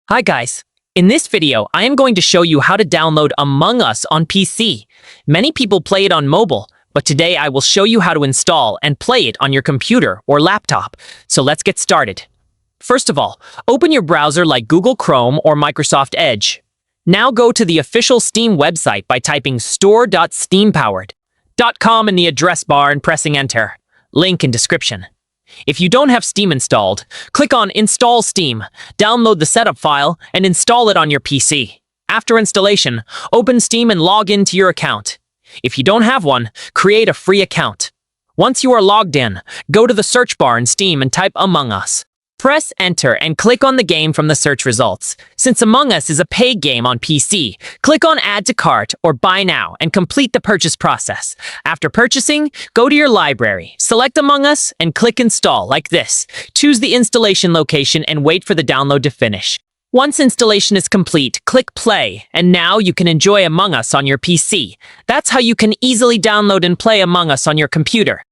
Hi guys. In this video, I am going to show you how to download Among Us on PC. Many people play it on mobile, but today I will show you how to install and play it on your computer or laptop. So let's get started. First of all, open your browser like Google Chrome or Microsoft Edge. Now go to the official Steam website by typing store.steampowered.com in the address bar and pressing enter. Link in description. If you don't have Steam installed, click on Install Steam, download the setup file, and install it on your PC. After installation, open Steam and log into your account. If you don't have one, create a free account. Once you are logged in, go to the search bar in Steam and type Among Us. Press Enter and click on the game from the search results. Since Among Us is a paid game on PC, click on Add to Cart or Buy Now and complete the purchase process. After purchasing, go to your library, select Among Us, and click Install like this. Choose the installation location and wait for the download to finish. Once installation is complete, click Play, and now you can enjoy Among Us on your PC. That's how you can easily download and play Among Us on your computer.